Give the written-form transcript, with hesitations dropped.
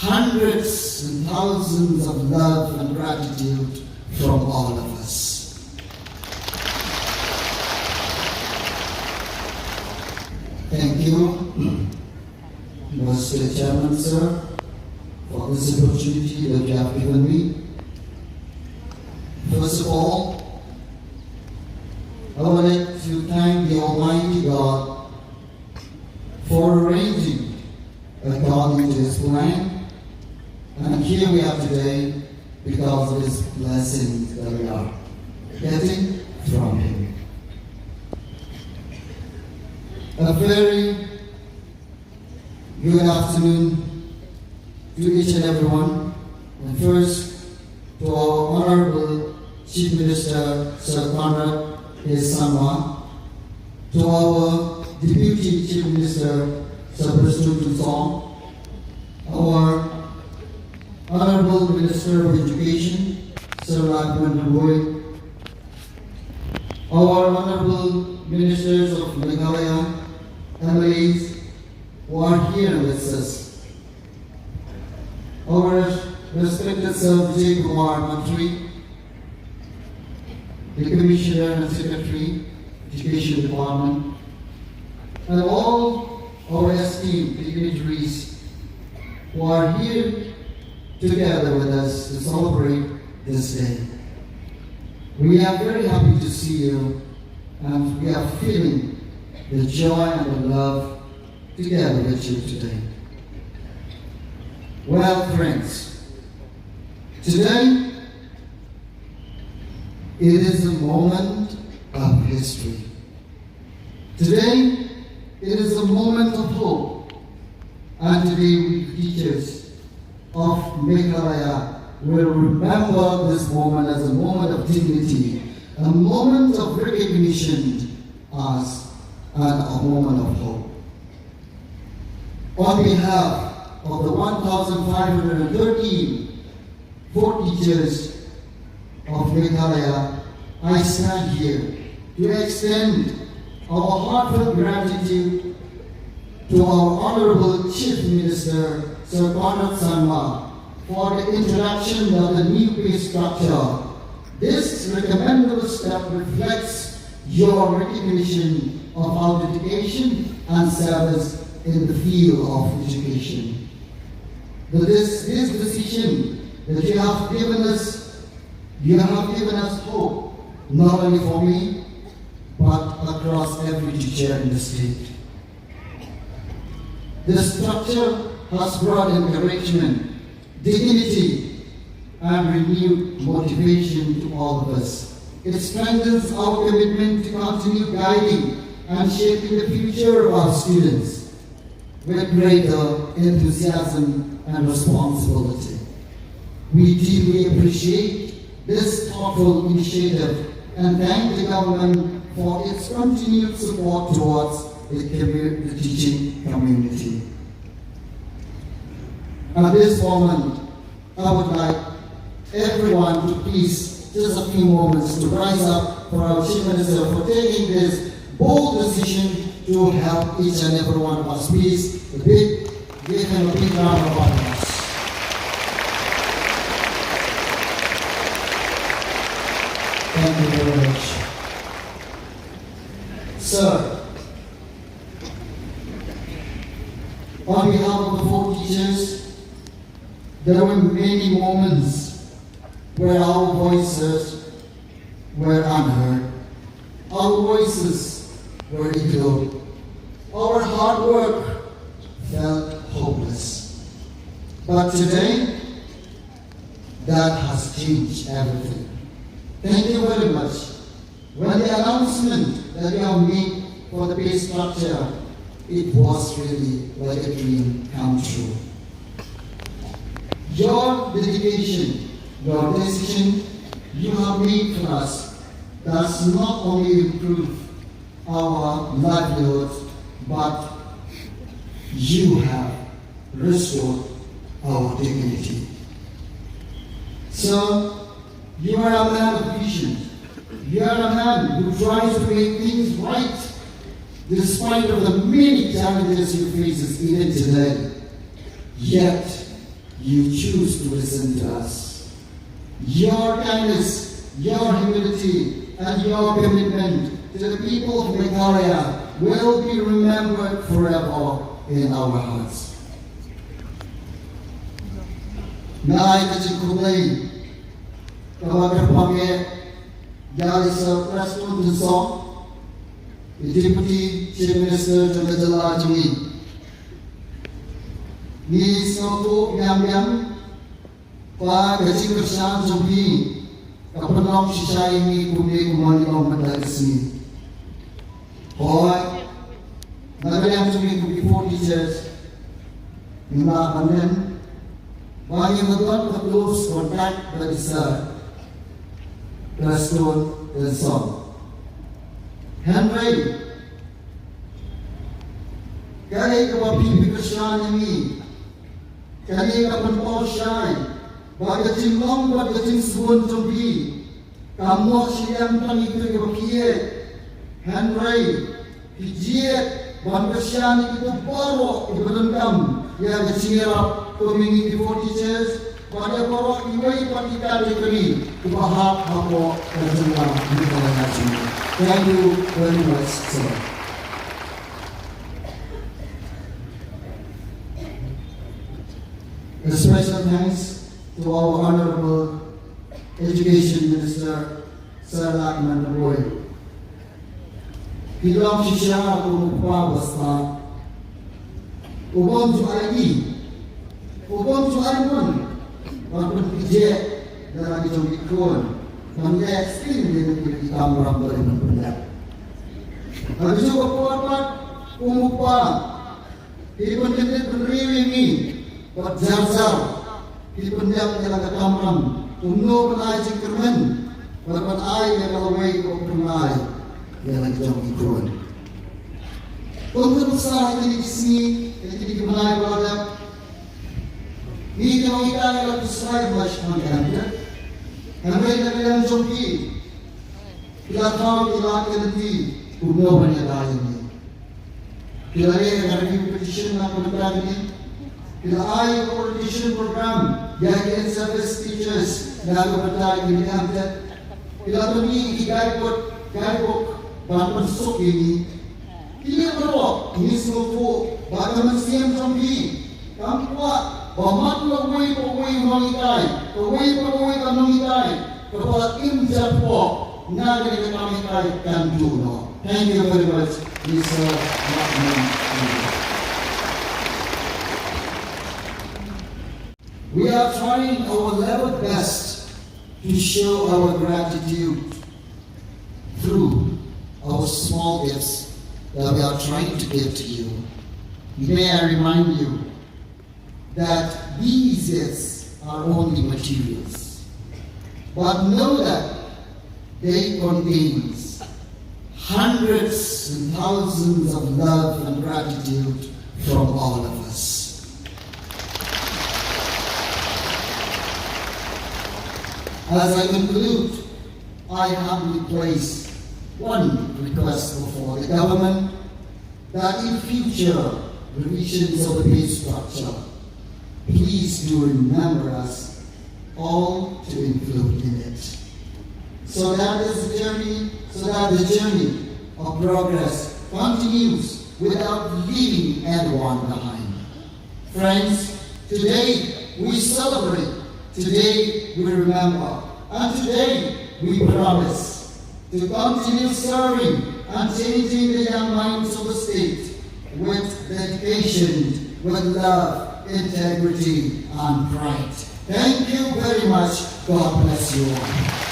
hundreds and thousands of love and gratitude from all of us. Thank you, Mr. Chairman, sir, for this opportunity that you have given me. First of all, I would like to thank the Almighty God for arranging according to His plan. And here we are today because of His blessings that we are getting from Him. A very good afternoon to each and everyone. And first, to our Honorable Chief Minister, Sir Conrad A. Sangma, to our Deputy Chief Minister, Sir Preston Tunsong, our Honorable Minister of Education, Sir Raghuvan Roy, our Honorable Ministers of Meghalaya, MLAs who are here with us, our respected Sir Vijay Kumar Mantri, the Commissioner and Secretary, Education Department, and all our esteemed dignitaries who are here together with us to celebrate this day. We are very happy to see you, and we are feeling the joy and the love together with you today. Well, friends, today it is a moment of history. Today it is a moment of hope, and today we teachers of Meghalaya will remember this moment as a moment of dignity, a moment of recognition as and a moment of hope. On behalf of the 1,513 fourth teachers of Meghalaya, I stand here to extend our heartfelt gratitude to our Honorable Chief Minister, Sir Conrad Sangma, for the introduction of the new pay structure. This recommendable step reflects your recognition of our dedication and service in the field of education. This decision that you have given us hope, not only for me, but across every teacher in the state. The structure has brought encouragement, dignity, and renewed motivation to all of us. It strengthens our commitment to continue guiding and shaping the future of our students with greater enthusiasm and responsibility. We deeply appreciate this thoughtful initiative and thank the government for its continued support towards the teaching community. At this moment, I would like everyone to please just a few moments to rise up for our Chief Minister for taking this bold decision to help each and every one of us. Please, give him a big round of applause. Thank you very much. Sir, on behalf of the four teachers, there were many moments where our voices were unheard. Our voices were ignored. Our hard work felt hopeless. But today, that has changed everything. Thank you very much. When the announcement that you have made for the pay structure, it was really like a dream come true. Your dedication, your decision you have made for us does not only improve our livelihood, but you have restored our dignity. So, you are a man of vision. You are a man who tries to make things right despite of the many challenges you face even today. Yet, you choose to listen to us. Your kindness, your humility, and your commitment to the people of Meghalaya will be remembered forever in our hearts. Nai Kajikulay, Kawagapame, Yalisa President Dusong, the Deputy Chief Minister of the Jalajumi, Ni Soto Yam, Pa Kajikashan Zobi, Kapanong Shishai ni Kumi Kumani Omadasi. Hoy, Nagayam Zobi Kumi 4 teachers, Nima Panen, Bagi Matuan the close contact that is Preston and Song. Henry, Kali Kawapi Kashan ni, Kali Kapan Shai, Bagatin Long, Bagatin Suan Zobi, Kamu Siam Tani Kawapi, Henry, Pijiet, Bangkashan itu Baro, Ibadam, yang Sierra Community for Teachers, pada Baro Iwai Patika Dekani, Kubahap Hapo, dan semua Meghalaya. Thank you very much, sir. A special thanks to our Honorable Education Minister, Sir Lakman Naboy. Hilang sisya aku lupa basta. Ubon suai pun, walaupun pijak dalam hidung ikon, mengenai ekstrim dengan kita orang beriman. Habis itu apa? Umupa, ikon kita beriwi ni, berjazar, ikon dia menjalan ke kamram, umno penai cikirman, walaupun ai yang kalawai kau penai. Yang jauh ikon. Untuk besar ini di sini, jadi kemenai pada ini kalau kita yang besar macam mana? Kami yang jauh kita tahu kita nanti umur banyak lagi. Kita ada competition nak berada ini. Kita ada competition program yang service teachers yang berada di dalamnya. Kita pergi guidebook Bahkan sok ini, kita berdoa, ini semua bahkan siam jambi, kampua, bamat lawai wangitai, lawai wangitai, kepada im jadwa, nagari wangitai dan duno. Thank you very much, Mr. Lakman. We are trying our level best to show our gratitude through our small gifts that we are trying to give to you. May I remind you that these gifts are only materials, but know that they contain hundreds and thousands of love and gratitude from all of us. As I conclude, I humbly place one request before the government, that in future revisions of the pay structure, please do remember us all to include in it. So that the journey of progress continues without leaving anyone behind. Friends, today we celebrate, today we remember, and today we promise to continue serving and changing the young minds of the state with dedication, with love, integrity, and pride. Thank you very much. God bless you all.